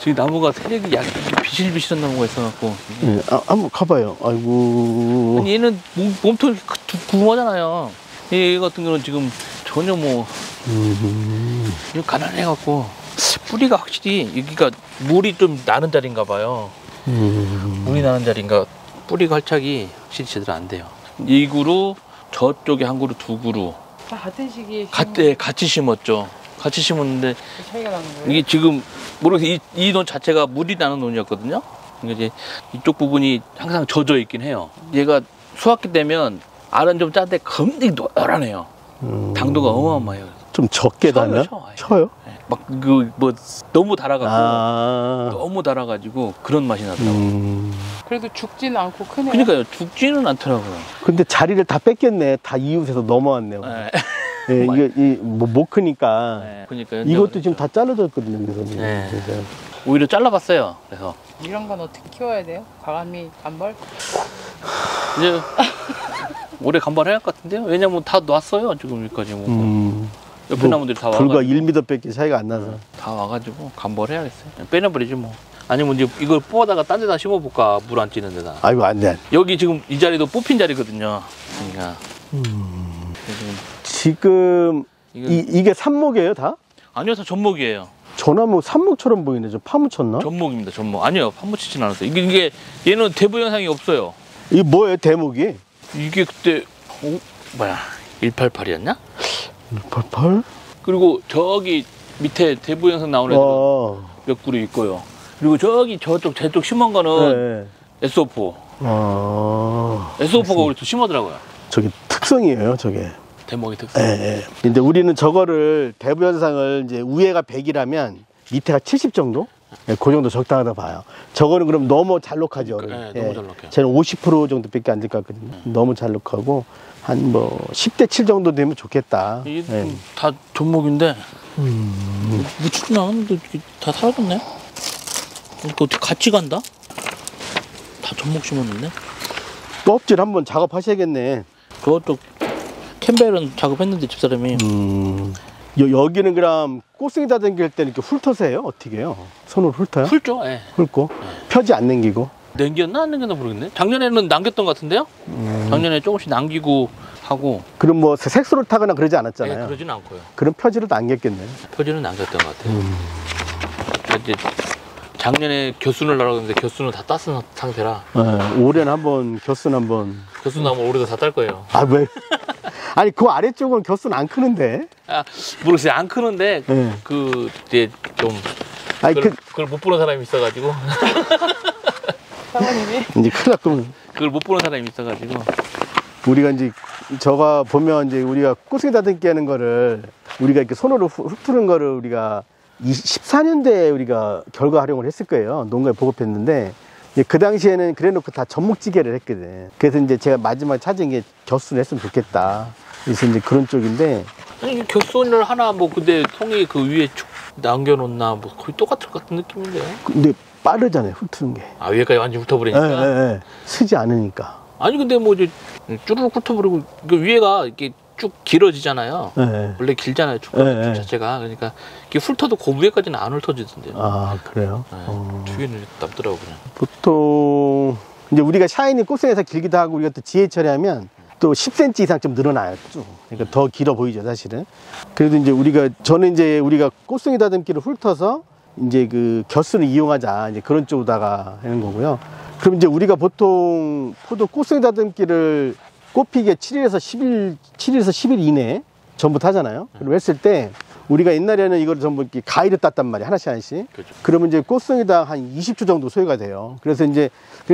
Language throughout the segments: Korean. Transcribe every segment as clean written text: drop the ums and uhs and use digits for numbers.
지금 나무가 세력이 비실비실한 나무가 있어갖고. 네, 한번 가봐요. 아이고. 아니, 얘는 몸통이 궁금하잖아요. 얘 같은 경우는 지금 전혀 뭐, 이거 가난해갖고, 뿌리가 확실히, 여기가 물이 좀 나는 자리인가 봐요. 물이 나는 자리인가, 뿌리 활착이 확실히 제대로 안 돼요. 이 그루, 저쪽에 한 그루, 두 그루. 다 같은 시기에 같이 심었죠. 같이 심었는데, 차이가 나는 거예요? 이게 지금, 모르겠어요. 이 논 자체가 물이 나는 논이었거든요. 그러니까 이제 이쪽 부분이 항상 젖어 있긴 해요. 얘가 수확기 되면 알은 좀 짠데 굉장히 노란해요. 당도가 어마어마해요. 좀 적게 달나? 쳐요? 네. 막 너무 달아가지고 너무 달아가지고 그런 맛이 나더라고요. 그래도 죽지는 않고 크네요. 그러니까요. 죽지는 않더라고요. 근데 자리를 다 뺏겼네. 다 이웃에서 넘어왔네요. 네. 네, 이게 못 크니까. 네. 그러니까 이것도 지금 다 잘라졌거든요. 그래서 네. 오히려 잘라봤어요. 그래서 이런 건 어떻게 키워야 돼요? 과감히 간벌? 이제 올해 간발해야 할 것 같은데요. 왜냐면 다 놨어요. 지금 여기까지 옆에 나무들이 다 와가지고 불과 1m밖에 차이가 안 나서 다 와가지고 간벌해야겠어요. 빼내버리지 뭐. 아니면 이제 이걸 뽑아다가 딴 데다 심어볼까. 물 안 찌는 데다. 아이고 안 돼. 여기 지금 이 자리도 뽑힌 자리거든요. 그러니까 지금 이게 삽목이에요 다? 아니요, 다 전목이에요. 전나무 삽목처럼 보이네. 저 파묻혔나? 전목입니다. 전목. 아니요, 파묻히진 않았어요. 이게 얘는 대부 현상이 없어요. 이게 뭐예요 대목이? 이게 그때 뭐야 188이었냐? 188? 그리고 저기 밑에 대부 현상 나오는 애들은 몇 그루 있고요. 그리고 저기 제쪽 심은 거는 S5포. S5포가 우리 또 심하더라고요. 저게 특성이에요, 저게. 대목이 특성. 예. 근데 우리는 저거를 대부 현상을 이제 위에가 100이라면 밑에가 70 정도? 예, 그 정도 적당하다 봐요. 저거는 그럼 너무 잘록하죠. 네, 너무 잘록해요. 저는 50% 정도밖에 안 될 것 같거든요. 너무 잘록하고 한 뭐 10대 7 정도 되면 좋겠다. 이게 다 전목인데 묻히진 않았는데 다 사라졌네. 이거 어떻게 같이 간다? 다 전목 심었는데? 껍질 한번 작업하셔야겠네. 그것도 캠벨은 작업했는데 집사람이. 여기는 그럼 꽃송이 다듬길 때 이렇게 훑어서 해요? 어떻게 해요? 손으로 훑어요? 훑죠. 예. 훑고 펴지 안 남기고. 남겼나 안 남겼나 모르겠네. 작년에는 남겼던 것 같은데요. 작년에 조금씩 남기고 하고. 그럼 뭐 색소를 타거나 그러지 않았잖아요. 네, 그러진 않고요. 그럼 표지를 남겼겠네. 표지는 남겼던 것 같아요. 이제 작년에 겨순을 날아갔는데 겨순은 다 땄은 상태라. 올해는 한번 겨순 한번. 겨순 나면 올해도 다 딸 거예요. 아 왜? 아니 그 아래쪽은 겨순 안 크는데. 아 모르겠어요. 안 크는데 그 이제 좀 아니 그걸 못 보는 사람이 있어가지고. 사모님이 이제 큰일 났구만. 그걸 못 보는 사람이 있어가지고. 우리가 이제 저가 보면 이제 우리가 꽃송이 다듬기 하는 거를 우리가 이렇게 손으로 훑는 거를 우리가 14년대에 우리가 결과 활용을 했을 거예요. 농가에 보급했는데 그 당시에는 그래놓고 다 전목찌개를 했거든. 그래서 이제 제가 마지막에 찾은 게 겨순을 했으면 좋겠다. 그래서 이제 그런 쪽인데. 아니 겨순을 하나 뭐 근데 통이 그 위에 쭉 남겨놓나 뭐 거의 똑같을 것 같은 느낌인데. 근데 빠르잖아요, 훑는 게. 아 위에까지 완전 훑어버리니까. 쓰지 않으니까. 아니 근데 뭐 이제 쭈르륵 훑어버리고 그 위에가 이렇게 쭉 길어지잖아요. 원래 길잖아요, 쭉 자체가. 그러니까 이렇게 훑어도 그 위에까지는 안 훑어지던데요. 아 그래요? 뒤에는 남더라고 그냥. 보통 이제 우리가 샤이니 꽃송이에서 길기도 하고 우리가 또 지혜 처리하면 또 10cm 이상 좀 늘어나요, 쭉. 그러니까 더 길어 보이죠, 사실은. 그래도 이제 저는 이제 우리가 꽃송이 다듬기를 훑어서 이제 그 겨순을 이용하자, 이제 그런 쪽으로다가 하는 거고요. 그럼 이제 우리가 보통 포도 꽃송이 다듬기를 꽃피기에 7일에서 10일 이내에 전부 타잖아요. 그럼 했을 때 우리가 옛날에는 이걸 전부 이렇게 가위로 땄단 말이에요. 하나씩. 그렇죠. 그러면 이제 꽃송이당 한 20초 정도 소요가 돼요. 그래서 이제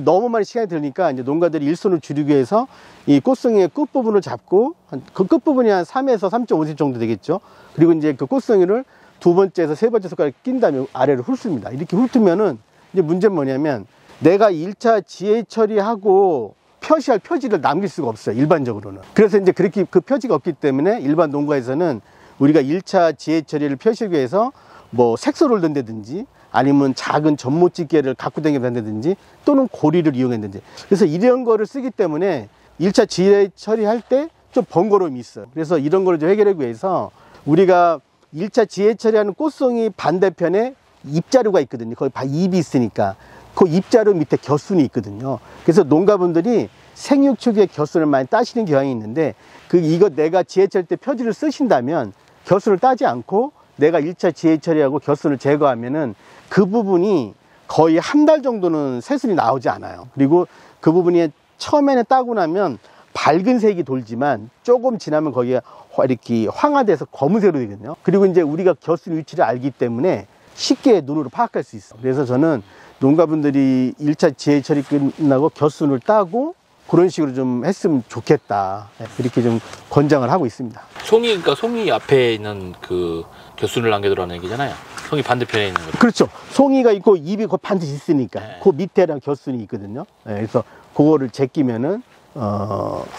너무 많이 시간이 들으니까 이제 농가들이 일손을 줄이기 위해서 이 꽃송이의 끝부분을 잡고 그 끝부분이 한 3에서 3.5cm 정도 되겠죠. 그리고 이제 그 꽃송이를 두 번째에서 세 번째 손가락에 낀 다음에 아래로 훑습니다. 이렇게 훑으면은 이제 문제는 뭐냐면 내가 1차 지혜 처리하고 표시할 표지를 남길 수가 없어요, 일반적으로는. 그래서 이제 그렇게 그 표지가 없기 때문에 일반 농가에서는 우리가 1차 지혜 처리를 표시하기 위해서 뭐 색소를 넣는다든지 아니면 작은 전모찌개를 갖고 다닌다든지 또는 고리를 이용했는지. 그래서 이런 거를 쓰기 때문에 1차 지혜 처리할 때 좀 번거로움이 있어요. 그래서 이런 거를 좀 해결하기 위해서 우리가 1차 지혜 처리하는 꽃송이 반대편에 입자루가 있거든요. 거기 입이 있으니까 그 입자루 밑에 겨순이 있거든요. 그래서 농가분들이 생육축에 겨순을 많이 따시는 경향이 있는데 이거 내가 지해철 때 표지를 쓰신다면 겨순을 따지 않고 내가 1차 지해처리하고 겨순을 제거하면은 그 부분이 거의 한 달 정도는 새순이 나오지 않아요. 그리고 그 부분이 처음에는 따고 나면 밝은 색이 돌지만 조금 지나면 거기가 이렇게 황화돼서 검은색으로 되거든요. 그리고 이제 우리가 겨순 위치를 알기 때문에 쉽게 눈으로 파악할 수 있어. 그래서 저는 농가분들이 1차 지해처리 끝나고 겨순을 따고 그런 식으로 좀 했으면 좋겠다. 이렇게 좀 권장을 하고 있습니다. 그러니까 송이 앞에 있는 그 겨순을 남겨두라는 얘기잖아요. 송이 반대편에 있는 거. 그렇죠. 송이가 있고 입이 그 반드시 있으니까 네. 그 밑에랑 겨순이 있거든요. 그래서 그거를 제끼면은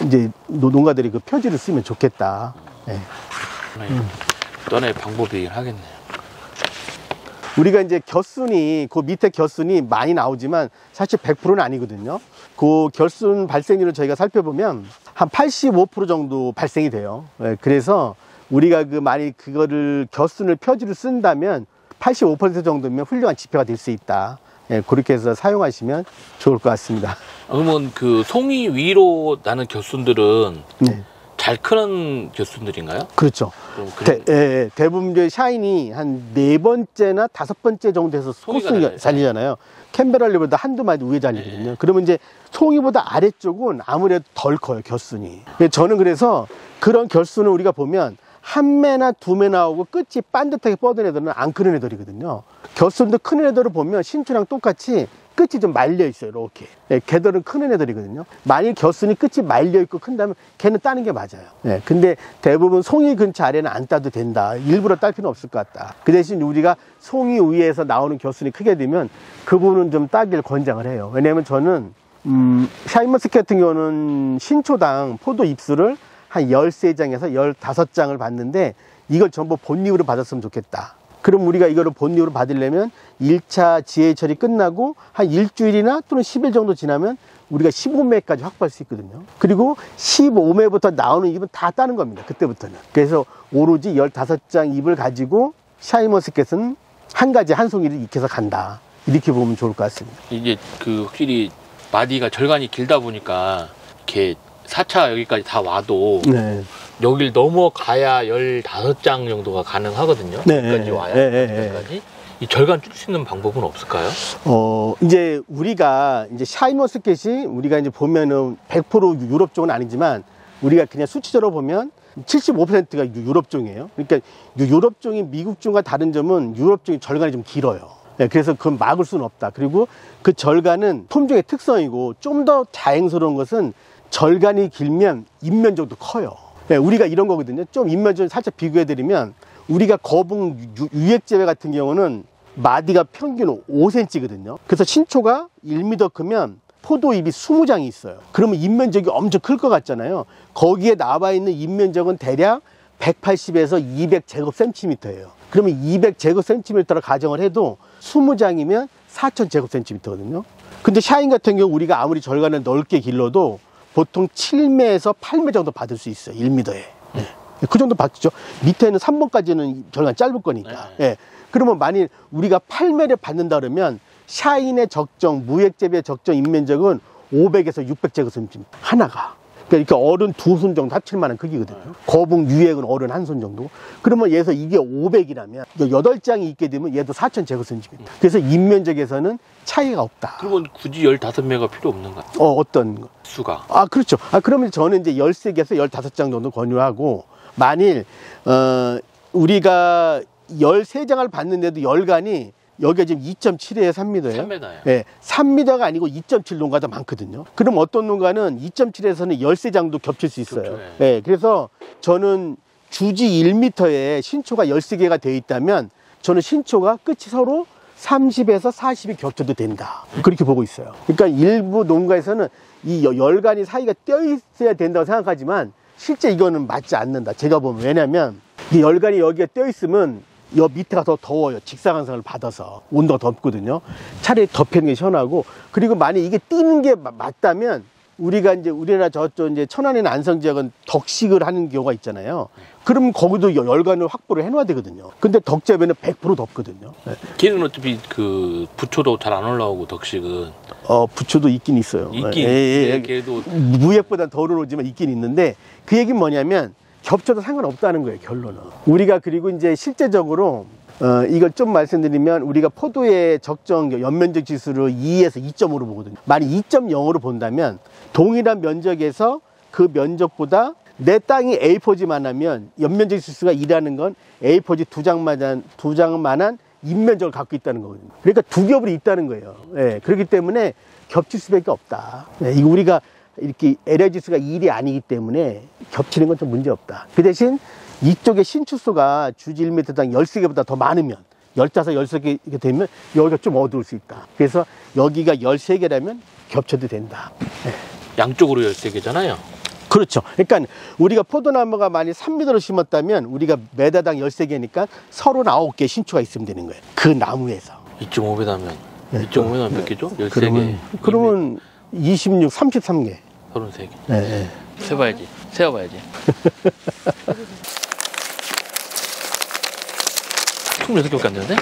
이제 농가들이 그 표지를 쓰면 좋겠다. 또 하나의 방법이긴 하겠네요. 우리가 이제 겨순이 그 밑에 겨순이 많이 나오지만 사실 100%는 아니거든요. 그 겨순 발생률을 저희가 살펴보면 한 85% 정도 발생이 돼요. 그래서 우리가 만약 그거를 겨순을 표지를 쓴다면 85% 정도면 훌륭한 지표가 될 수 있다. 그렇게 해서 사용하시면 좋을 것 같습니다. 그러면 그 송이 위로 나는 겨순들은 네. 잘 크는 겨순들인가요? 그렇죠. 대부분 이제 샤인이 한 4번째나 5번째 정도 해서 꽃송이가 잘리잖아요. 캔베랄리보다 한두 마디 위에 잘리거든요. 그러면 이제 송이보다 아래쪽은 아무래도 덜 커요, 겨순이. 저는 그래서 그런 겨순을 우리가 보면 한 매나 두 매 나오고 끝이 반듯하게 뻗은 애들은 안 크는 애들이거든요. 겨순도 크는 애들을 보면 신추랑 똑같이 끝이 좀 말려 있어요, 이렇게. 걔들은 크는 애들이거든요. 만일 겨순이 끝이 말려 있고 큰다면 걔는 따는 게 맞아요. 근데 대부분 송이 근처 아래는 안 따도 된다. 일부러 딸 필요는 없을 것 같다. 그 대신 우리가 송이 위에서 나오는 겨순이 크게 되면 그 부분은 좀 따기를 권장을 해요. 왜냐면 저는 샤인머스켓 같은 경우는 신초당 포도 잎수를 한 13장에서 15장을 받는데 이걸 전부 본잎으로 받았으면 좋겠다. 그럼 우리가 이거를 본잎으로 받으려면 1차 지해철이 끝나고 한 일주일이나 또는 10일 정도 지나면 우리가 15매까지 확보할 수 있거든요. 그리고 15매부터 나오는 잎은 다 따는 겁니다. 그때부터는. 그래서 오로지 15장 잎을 가지고 샤인머스켓은 한 가지 한 송이를 익혀서 간다. 이렇게 보면 좋을 것 같습니다. 이게 확실히 마디가 절간이 길다 보니까 이렇게 4차 여기까지 다 와도 네. 여길 넘어가야 15장 정도가 가능하거든요. 여기까지 와야. 여기까지. 이 절간 줄일 수 있는 방법은 없을까요? 이제 우리가 이제 샤인머스켓이 우리가 이제 보면은 100% 유럽 종은 아니지만 우리가 그냥 수치적으로 보면 75%가 유럽종이에요. 그러니까 유럽종이 미국종과 다른 점은 유럽종이 절간이 좀 길어요. 그래서 그건 막을 수는 없다. 그리고 그 절간은 품종의 특성이고 좀 더 다행스러운 것은 절간이 길면 잎면적도 커요. 우리가 이런 거거든요. 좀 잎면적 살짝 비교해드리면 우리가 거북 유액재배 같은 경우는 마디가 평균 5cm거든요. 그래서 신초가 1m 크면 포도잎이 20장이 있어요. 그러면 잎면적이 엄청 클 것 같잖아요. 거기에 나와 있는 잎면적은 대략 180에서 200제곱센티미터예요. 그러면 200제곱센티미터로 가정을 해도 20장이면 4000제곱센티미터거든요. 근데 샤인 같은 경우 우리가 아무리 절간을 넓게 길러도 보통 7매에서 8매 정도 받을 수 있어요. 1m에. 그 정도 받죠. 밑에는 3번까지는 절간 짧을 거니까. 그러면 만일 우리가 8매를 받는다 그러면 샤인의 적정, 무액재배의 적정 잎면적은 500에서 600제곱센티미터 하나가. 그러니까 어른 2손 정도 합칠 만한 크기거든요. 거북 유액은 어른 1손 정도. 그러면 얘에서 이게 500이라면 8장이 있게 되면 얘도 4000제곱센티미터. 그래서 잎면적에서는 차이가 없다. 그러면 굳이 15매가 필요 없는 것 같아요. 어떤 거? 수가. 그렇죠. 그러면 저는 이제 13개에서 15장 정도 권유하고, 만일 우리가 13장을 받는데도 열간이 여기가 지금 2.7에서 3m예요. 3m예요. 3m가 아니고 2.7 농가도 많거든요. 그럼 어떤 농가는 2.7에서는 13장도 겹칠 수 있어요. 그래서 저는 주지 1m에 신초가 13개가 되어 있다면 저는 신초가 끝이 서로 30에서 40이 겹쳐도 된다. 그렇게 보고 있어요. 그러니까 일부 농가에서는 이 열간이 사이가 떼어 있어야 된다고 생각하지만 실제 이거는 맞지 않는다. 제가 보면. 왜냐면 이 열간이 여기가 떼어 있으면 여 밑에가 더 더워요. 직사광선을 받아서 온도가 덥거든요. 차라리 덮이는 게 시원하고, 그리고 만약 이게 띄는 게 맞다면 우리가 이제 우리나라 저쪽 이제 천안이나 안성 지역은 덕식을 하는 경우가 있잖아요. 그럼 거기도 열간을 확보를 해놔야 되거든요. 근데 덕재배는 100% 덥거든요. 네. 걔는 어차피 그 부초도 잘 안 올라오고 덕식은 부초도 있긴 있어요. 있긴. 예. 걔도 무역보다 덜 오르지만 있긴 있는데 그 얘기는 뭐냐면 겹쳐도 상관없다는 거예요, 결론은. 우리가 그리고 이제 실제적으로 이걸 좀 말씀드리면 우리가 포도의 적정 연면적 지수를 2에서 2.5로 보거든요. 만약 2.0으로 본다면 동일한 면적에서 그 면적보다 내 땅이 A4지만 하면 연면적 지수가 2라는 건 A4지 두 장만한 인면적을 갖고 있다는 거거든요. 그러니까 두 겹이 있다는 거예요. 예, 그렇기 때문에 겹칠 수밖에 없다. 예, 이거 우리가 이렇게 LA 지수가 1이 아니기 때문에 겹치는 건 좀 문제 없다. 그 대신 이쪽에 신축수가 주지 1m당 13개보다 더 많으면 15, 13개 되면 여기가 좀 어두울 수 있다. 그래서 여기가 13개라면 겹쳐도 된다. 네. 양쪽으로 13개잖아요. 그렇죠. 그러니까 우리가 포도나무가 만약 3m로 심었다면 우리가 매다당 13개니까 39개 신축가 있으면 되는 거예요. 그 나무에서. 2.5배다면 2.5배다면 몇 개죠? 13개. 그러면 26, 33개. 33개. 네. 세봐야지. 세어봐야지. 26개밖에 안 되는데?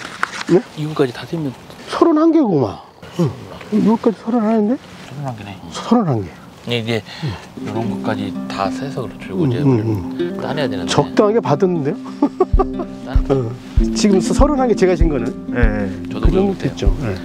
네? 이거까지 다 되면 31개구만. 응. 이거까지 31개인데? 31개네. 31개. 이게 이런 것까지 다 세서 그렇죠. 이제 따내야 되는데. 적당하게 받았는데요? 지금 31개 제가 신 거는. 네. 저도 그 정도 못해요. 됐죠. 네.